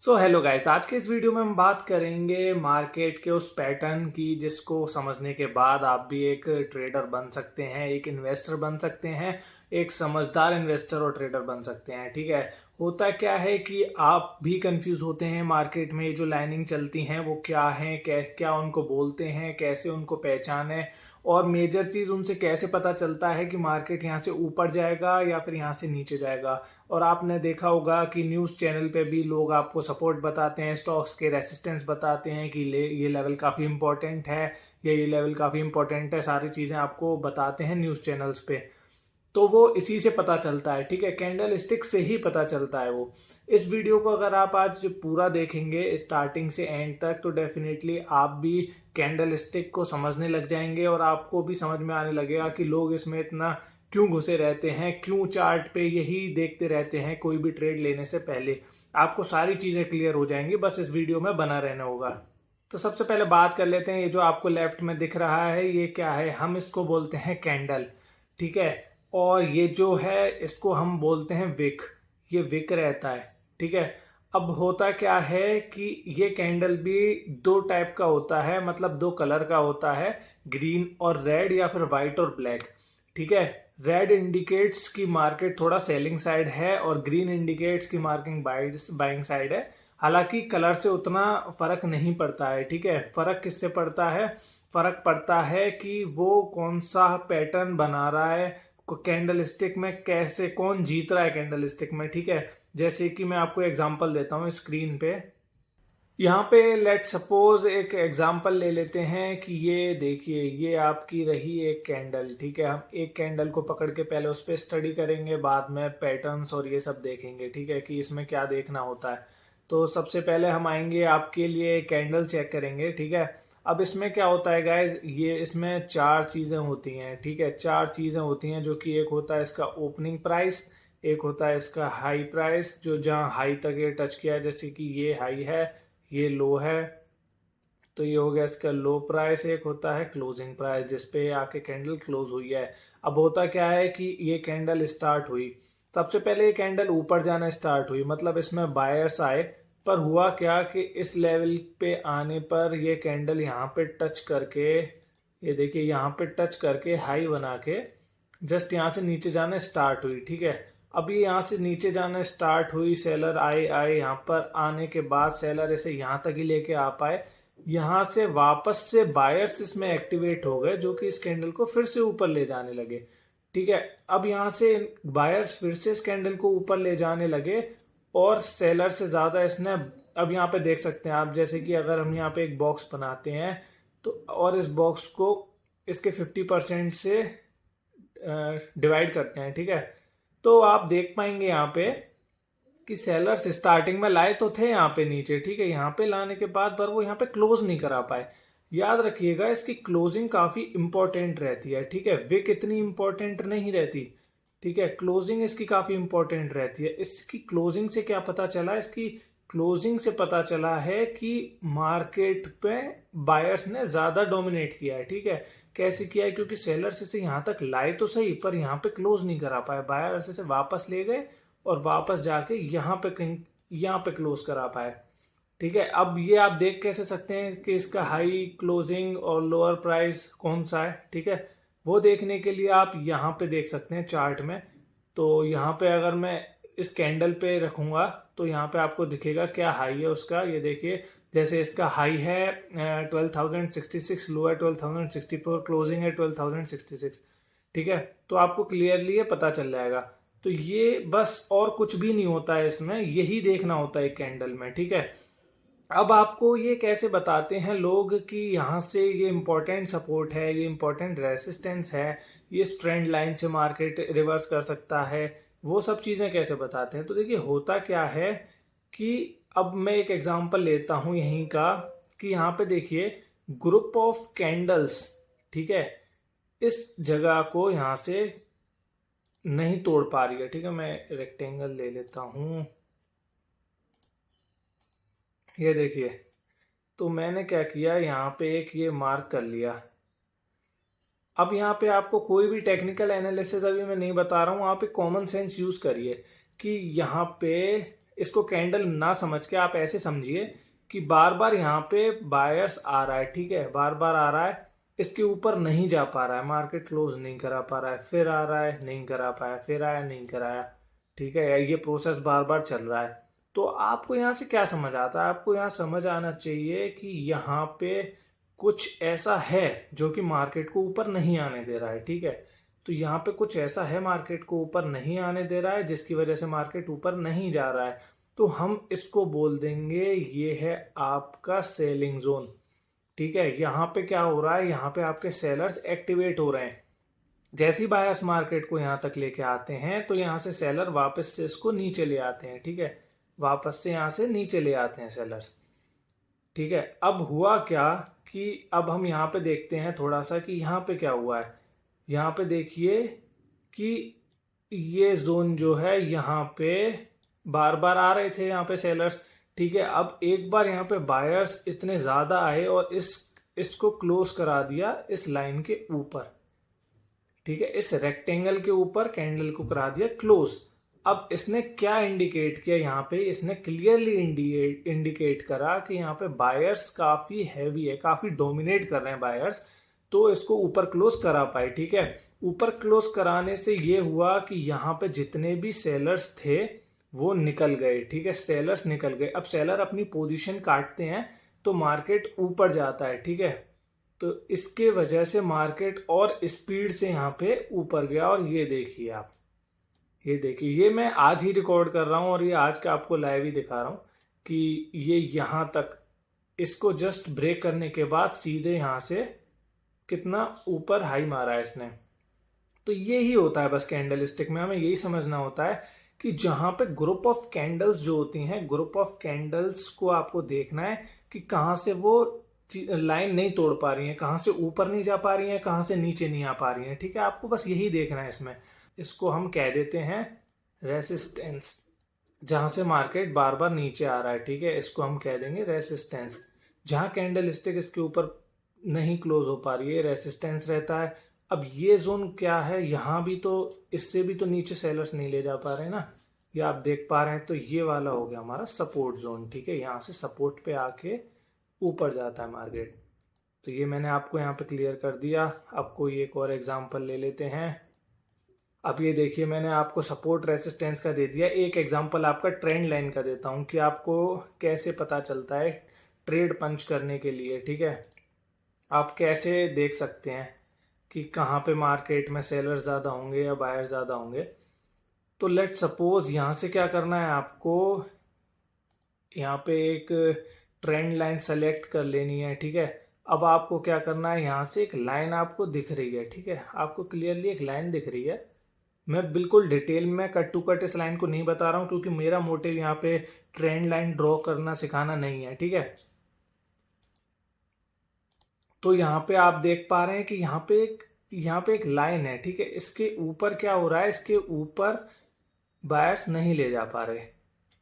Hello guys, आज के इस वीडियो में हम बात करेंगे मार्केट के उस पैटर्न की जिसको समझने के बाद आप भी एक ट्रेडर बन सकते हैं, एक इन्वेस्टर बन सकते हैं, एक समझदार इन्वेस्टर और ट्रेडर बन सकते हैं। ठीक है। होता क्या है कि आप भी कंफ्यूज होते हैं मार्केट में, जो लाइनिंग चलती हैं वो क्या है, क्या उनको बोलते हैं, कैसे उनको पहचाने, और मेजर चीज उनसे कैसे पता चलता है कि मार्केट यहाँ से ऊपर जाएगा या फिर यहाँ से नीचे जाएगा। और आपने देखा होगा कि न्यूज़ चैनल पे भी लोग आपको सपोर्ट बताते हैं, स्टॉक्स के रेसिस्टेंस बताते हैं कि ये लेवल काफ़ी इंपॉर्टेंट है या ये लेवल काफ़ी इंपॉर्टेंट है। सारी चीज़ें आपको बताते हैं न्यूज़ चैनल्स पे। तो वो इसी से पता चलता है। ठीक है, कैंडल स्टिक से ही पता चलता है वो। इस वीडियो को अगर आप आज पूरा देखेंगे स्टार्टिंग से एंड तक तो डेफिनेटली आप भी कैंडल स्टिक को समझने लग जाएंगे और आपको भी समझ में आने लगेगा कि लोग इसमें इतना क्यों घुसे रहते हैं, क्यों चार्ट पे यही देखते रहते हैं कोई भी ट्रेड लेने से पहले। आपको सारी चीजें क्लियर हो जाएंगी, बस इस वीडियो में बना रहना होगा। तो सबसे पहले बात कर लेते हैं, ये जो आपको लेफ्ट में दिख रहा है ये क्या है? हम इसको बोलते हैं कैंडल। ठीक है। और ये जो है इसको हम बोलते हैं विक। ये विक रहता है। ठीक है। अब होता क्या है कि ये कैंडल भी दो टाइप का होता है, मतलब दो कलर का होता है, ग्रीन और रेड या फिर व्हाइट और ब्लैक। ठीक है। रेड इंडिकेट्स की मार्केट थोड़ा सेलिंग साइड है और ग्रीन इंडिकेट्स की मार्किंग बाइंग साइड है। हालांकि कलर से उतना फर्क नहीं पड़ता है। ठीक है। फर्क किससे पड़ता है? फर्क पड़ता है कि वो कौन सा पैटर्न बना रहा है कैंडल स्टिक में, कैसे कौन जीत रहा है कैंडल स्टिक में। ठीक है। जैसे कि मैं आपको एग्जांपल देता हूँ स्क्रीन पे। यहाँ पे लेट सपोज एक एग्जांपल ले लेते हैं कि ये देखिए, ये आपकी रही एक कैंडल। ठीक है। हम एक कैंडल को पकड़ के पहले उस पर स्टडी करेंगे, बाद में पैटर्न्स और ये सब देखेंगे। ठीक है, कि इसमें क्या देखना होता है। तो सबसे पहले हम आएंगे, आपके लिए कैंडल चेक करेंगे। ठीक है। अब इसमें क्या होता है गाइज, ये इसमें चार चीजें होती हैं। ठीक है, चार चीजें होती हैं, जो कि एक होता है इसका ओपनिंग प्राइस, एक होता है इसका हाई प्राइस, जो जहाँ हाई तक ये टच किया है, जैसे कि ये हाई है, ये लो है, तो ये हो गया इसका लो प्राइस। एक होता है क्लोजिंग प्राइस, जिसपे आके कैंडल क्लोज हुई है। अब होता क्या है कि ये कैंडल स्टार्ट हुई, सबसे पहले ये कैंडल ऊपर जाना स्टार्ट हुई, मतलब इसमें बायर्स आए। पर हुआ क्या कि इस लेवल पे आने पर ये कैंडल यहाँ पे टच करके, ये देखिए यहाँ पे टच करके हाई बना के जस्ट यहाँ से नीचे जाना स्टार्ट हुई। ठीक है। अभी यहाँ से नीचे जाना स्टार्ट हुई, सेलर आए आए, यहाँ पर आने के बाद सेलर इसे यहाँ तक ही लेके आ पाए। यहाँ से वापस से बायर्स इसमें एक्टिवेट हो गए, जो कि इस कैंडल को फिर से ऊपर ले जाने लगे। ठीक है। अब यहाँ से बायर्स फिर से इस कैंडल को ऊपर ले जाने लगे और सेलर से ज्यादा इसने, अब यहाँ पे देख सकते हैं आप, जैसे कि अगर हम यहाँ पे एक बॉक्स बनाते हैं तो, और इस बॉक्स को इसके 50% से डिवाइड करते हैं। ठीक है। तो आप देख पाएंगे यहाँ पे कि सेलर्स स्टार्टिंग में लाए तो थे यहाँ पे नीचे। ठीक है। यहाँ पे लाने के बाद पर वो यहाँ पे क्लोज नहीं करा पाए। याद रखिएगा, इसकी क्लोजिंग काफी इंपॉर्टेंट रहती है। ठीक है। विक इतनी इंपॉर्टेंट नहीं रहती। ठीक है, क्लोजिंग इसकी काफी इंपॉर्टेंट रहती है। इसकी क्लोजिंग से क्या पता चला? इसकी क्लोजिंग से पता चला है कि मार्केट पे बायर्स ने ज्यादा डोमिनेट किया है। ठीक है। कैसे किया है? क्योंकि सेलर्स इसे यहाँ तक लाए तो सही, पर यहाँ पे क्लोज नहीं करा पाए, बायर्स इसे वापस ले गए और वापस जाके यहाँ पे कहीं, यहाँ पे क्लोज करा पाए। ठीक है। अब ये आप देख कैसे सकते हैं कि इसका हाई, क्लोजिंग और लोअर प्राइस कौन सा है? ठीक है। वो देखने के लिए आप यहाँ पे देख सकते हैं चार्ट में। तो यहाँ पे अगर मैं इस कैंडल पे रखूंगा तो यहाँ पे आपको दिखेगा क्या हाई है उसका। ये देखिए, जैसे इसका हाई है 12,066, लो है 12,064, क्लोजिंग है 12,066। ठीक है। तो आपको क्लियरली ये पता चल जाएगा। तो ये बस और कुछ भी नहीं होता है इसमें, यही देखना होता है कैंडल में। ठीक है। अब आपको ये कैसे बताते हैं लोग कि यहाँ से ये इंपॉर्टेंट सपोर्ट है, ये इंपॉर्टेंट रेसिस्टेंस है, ये इस ट्रेंड लाइन से मार्केट रिवर्स कर सकता है, वो सब चीजें कैसे बताते हैं? तो देखिए, होता क्या है कि अब मैं एक एग्जांपल लेता हूं यहीं का, कि यहाँ पे देखिए ग्रुप ऑफ कैंडल्स। ठीक है। इस जगह को यहाँ से नहीं तोड़ पा रही है। ठीक है, मैं रेक्टेंगल ले लेता हूं। ये देखिए, तो मैंने क्या किया, यहाँ पे एक ये मार्क कर लिया। अब यहाँ पे आपको कोई भी टेक्निकल एनालिसिस अभी मैं नहीं बता रहा हूँ, आप एक कॉमन सेंस यूज करिए कि यहाँ पे इसको कैंडल ना समझ के आप ऐसे समझिए कि बार बार यहाँ पे बायर्स आ रहा है, ठीक है, बार बार आ रहा है, इसके ऊपर नहीं जा पा रहा है, मार्केट क्लोज नहीं करा पा रहा है, फिर आ रहा है नहीं करा पाया, फिर आया नहीं कराया, ठीक है, ये प्रोसेस बार बार चल रहा है। तो आपको यहाँ से क्या समझ आता है? आपको यहाँ समझ आना चाहिए कि यहाँ पे कुछ ऐसा है जो कि मार्केट को ऊपर नहीं आने दे रहा है, ठीक है। तो यहाँ पे कुछ ऐसा है मार्केट को ऊपर नहीं आने दे रहा है, जिसकी वजह से मार्केट ऊपर नहीं जा रहा है। तो हम इसको बोल देंगे ये है आपका सेलिंग जोन, ठीक है। यहाँ पे क्या हो रहा है, यहाँ पे आपके सेलर्स एक्टिवेट हो रहे हैं। जैसे ही बायर्स मार्केट को यहाँ तक लेके आते हैं तो यहाँ से सेलर वापस से इसको नीचे ले आते हैं, ठीक है, वापस से यहाँ से नीचे ले आते हैं सेलर्स, ठीक है। अब हुआ क्या कि अब हम यहाँ पे देखते हैं थोड़ा सा कि यहाँ पे क्या हुआ है। यहाँ पे देखिए कि ये जोन जो है यहाँ पे बार बार आ रहे थे यहाँ पे सेलर्स, ठीक है। अब एक बार यहाँ पे बायर्स इतने ज्यादा आए और इसको क्लोज करा दिया इस लाइन के ऊपर, ठीक है, इस रेक्टेंगल के ऊपर कैंडल को करा दिया क्लोज। अब इसने क्या इंडिकेट किया, यहाँ पे इसने क्लियरली इंडिकेट करा कि यहाँ पे बायर्स काफी हैवी है, काफी डोमिनेट कर रहे हैं बायर्स, तो इसको ऊपर क्लोज करा पाए, ठीक है। ऊपर क्लोज कराने से ये हुआ कि यहाँ पे जितने भी सेलर्स थे वो निकल गए, ठीक है, सेलर्स निकल गए। अब सेलर अपनी पोजीशन काटते हैं तो मार्केट ऊपर जाता है, ठीक है। तो इसके वजह से मार्केट और स्पीड से यहाँ पे ऊपर गया। और ये देखिए आप, ये देखिए, ये मैं आज ही रिकॉर्ड कर रहा हूँ और ये आज का आपको लाइव ही दिखा रहा हूँ कि ये यहाँ तक, इसको जस्ट ब्रेक करने के बाद सीधे यहाँ से कितना ऊपर हाई मारा है इसने। तो ये ही होता है बस कैंडल स्टिक में, हमें यही समझना होता है कि जहां पे ग्रुप ऑफ कैंडल्स जो होती हैं, ग्रुप ऑफ कैंडल्स को आपको देखना है कि कहां से वो लाइन नहीं तोड़ पा रही है, कहां से ऊपर नहीं जा पा रही है, कहां से नीचे नहीं आ पा रही है, ठीक है। आपको बस यही देखना है इसमें। इसको हम कह देते हैं रेसिस्टेंस, जहां से मार्केट बार बार नीचे आ रहा है, ठीक है, इसको हम कह देंगे रेसिस्टेंस। जहां कैंडल स्टिक इसके ऊपर नहीं क्लोज हो पा रही है, रेसिस्टेंस रहता है। अब ये जोन क्या है, यहाँ भी तो इससे भी तो नीचे सेलर्स नहीं ले जा पा रहे ना, ये आप देख पा रहे हैं। तो ये वाला हो गया हमारा सपोर्ट जोन, ठीक है, यहाँ से सपोर्ट पे आके ऊपर जाता है मार्केट। तो ये मैंने आपको यहाँ पे क्लियर कर दिया। अब कोई एक और एग्जांपल ले लेते हैं। अब ये देखिए, मैंने आपको सपोर्ट रेसिस्टेंस का दे दिया, एक एग्जांपल आपका ट्रेंड लाइन का देता हूँ कि आपको कैसे पता चलता है ट्रेड पंच करने के लिए, ठीक है। आप कैसे देख सकते हैं कि कहाँ पे मार्केट में सेलर ज़्यादा होंगे या बायर ज़्यादा होंगे। तो लेट सपोज यहाँ से क्या करना है आपको, यहाँ पे एक ट्रेंड लाइन सेलेक्ट कर लेनी है, ठीक है। अब आपको क्या करना है, यहाँ से एक लाइन आपको दिख रही है, ठीक है, आपको क्लियरली एक लाइन दिख रही है। मैं बिल्कुल डिटेल में कट टू कट इस लाइन को नहीं बता रहा हूँ क्योंकि मेरा मोटिव यहाँ पे ट्रेंड लाइन ड्रॉ करना सिखाना नहीं है, ठीक है। तो यहाँ पे आप देख पा रहे हैं कि यहाँ पे एक लाइन है, ठीक है, इसके ऊपर क्या हो रहा है, इसके ऊपर बायर्स नहीं ले जा पा रहे,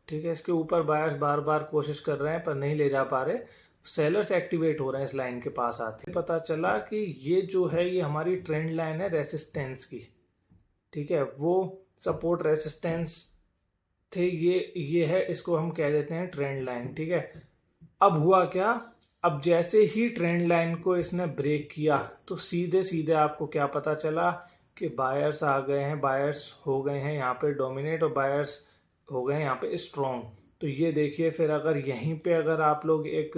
ठीक है, इसके ऊपर बायर्स बार बार कोशिश कर रहे हैं पर नहीं ले जा पा रहे, सेलर्स एक्टिवेट हो रहे हैं इस लाइन के पास आते। पता चला कि ये जो है ये हमारी ट्रेंड लाइन है रेसिस्टेंस की, ठीक है, वो सपोर्ट रेसिस्टेंस थे, ये है, इसको हम कह देते हैं ट्रेंड लाइन, ठीक है। अब हुआ क्या, अब जैसे ही ट्रेंड लाइन को इसने ब्रेक किया तो सीधे सीधे आपको क्या पता चला कि बायर्स आ गए हैं, बायर्स हो गए हैं यहाँ पे डोमिनेट और बायर्स हो गए हैं यहाँ पे स्ट्रॉन्ग। तो ये देखिए, फिर अगर यहीं पे अगर आप लोग एक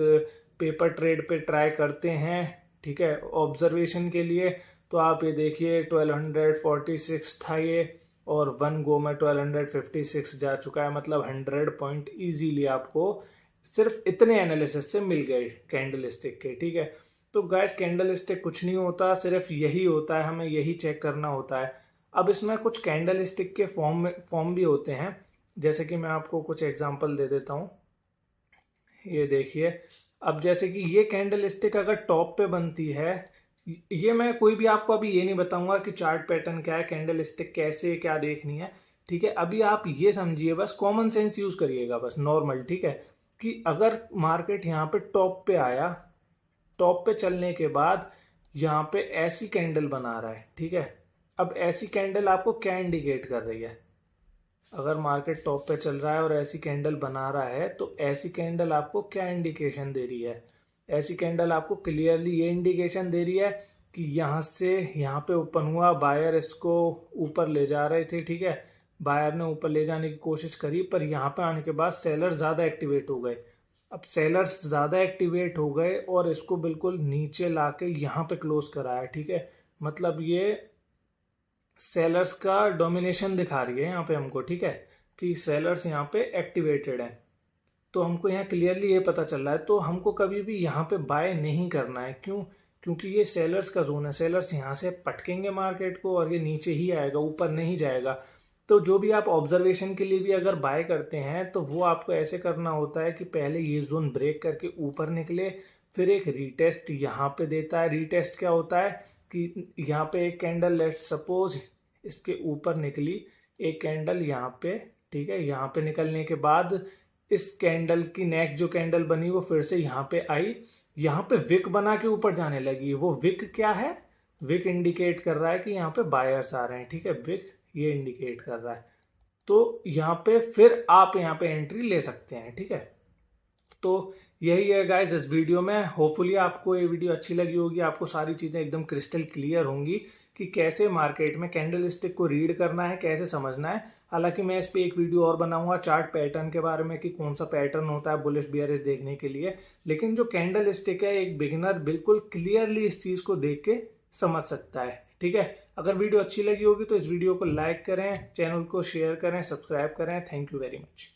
पेपर ट्रेड पे ट्राई करते हैं, ठीक है, ऑब्जर्वेशन के लिए, तो आप ये देखिए 1246 था ये और वन गो में 1256 जा चुका है, मतलब 100 पॉइंट इजीली आपको सिर्फ इतने एनालिसिस से मिल गए कैंडल स्टिक के, ठीक है। तो गाइस कैंडल स्टिक कुछ नहीं होता, सिर्फ यही होता है, हमें यही चेक करना होता है। अब इसमें कुछ कैंडल स्टिक के फॉर्म भी होते हैं, जैसे कि मैं आपको कुछ एग्जांपल दे देता हूँ। ये देखिए, अब जैसे कि ये कैंडल स्टिक अगर टॉप पे बनती है, ये मैं कोई भी आपको अभी ये नहीं बताऊंगा कि चार्ट पैटर्न क्या है, कैंडल स्टिक कैसे क्या देखनी है, ठीक है। अभी आप ये समझिए, बस कॉमन सेंस यूज करिएगा, बस नॉर्मल, ठीक है, कि अगर मार्केट यहाँ पे टॉप पे आया, टॉप पे चलने के बाद यहाँ पे ऐसी कैंडल बना रहा है, ठीक है। अब ऐसी कैंडल आपको क्या इंडिकेट कर रही है, अगर मार्केट टॉप पे चल रहा है और ऐसी कैंडल बना रहा है तो ऐसी कैंडल आपको क्या इंडिकेशन दे रही है? ऐसी कैंडल आपको क्लियरली ये इंडिकेशन दे रही है कि यहाँ से यहाँ पे ओपन हुआ, बायर इसको ऊपर ले जा रहे थे, ठीक है, बायर ने ऊपर ले जाने की कोशिश करी, पर यहाँ पे आने के बाद सेलर ज़्यादा एक्टिवेट हो गए। अब सेलर्स ज़्यादा एक्टिवेट हो गए और इसको बिल्कुल नीचे लाके यहाँ पे क्लोज कराया, ठीक है। मतलब ये सेलर्स का डोमिनेशन दिखा रही है यहाँ पे हमको, ठीक है, कि सेलर्स यहाँ पे एक्टिवेटेड हैं। तो हमको यहाँ क्लियरली ये पता चल रहा है। तो हमको कभी भी यहाँ पे बाय नहीं करना है। क्यों? क्योंकि ये सेलर्स का जोन है। सेलर्स यहाँ से पटकेंगे मार्केट को और ये नीचे ही आएगा, ऊपर नहीं जाएगा। तो जो भी आप ऑब्जर्वेशन के लिए भी अगर बाय करते हैं तो वो आपको ऐसे करना होता है कि पहले ये जोन ब्रेक करके ऊपर निकले, फिर एक रीटेस्ट यहाँ पे देता है। रीटेस्ट क्या होता है कि यहाँ पे एक कैंडल, लेट सपोज इसके ऊपर निकली एक कैंडल यहाँ पे, ठीक है, यहाँ पे निकलने के बाद इस कैंडल की नेक्स्ट जो कैंडल बनी वो फिर से यहाँ पे आई, यहाँ पे विक बना के ऊपर जाने लगी। वो विक क्या है? विक इंडिकेट कर रहा है कि यहाँ पे बायर्स आ रहे हैं, ठीक है, विक ये इंडिकेट कर रहा है। तो यहाँ पे फिर आप यहाँ पे एंट्री ले सकते हैं, ठीक है। तो यही है गाइस इस वीडियो में। होपफुली आपको ये वीडियो अच्छी लगी होगी, आपको सारी चीज़ें एकदम क्रिस्टल क्लियर होंगी कि कैसे मार्केट में कैंडल स्टिक को रीड करना है, कैसे समझना है। हालांकि मैं इस पे एक वीडियो और बनाऊंगा चार्ट पैटर्न के बारे में कि कौन सा पैटर्न होता है बुलिश बियरिश देखने के लिए। लेकिन जो कैंडल स्टिक है, एक बिगिनर बिल्कुल क्लियरली इस चीज़ को देख के समझ सकता है, ठीक है। अगर वीडियो अच्छी लगी होगी तो इस वीडियो को लाइक करें, चैनल को शेयर करें, सब्सक्राइब करें। Thank you very much.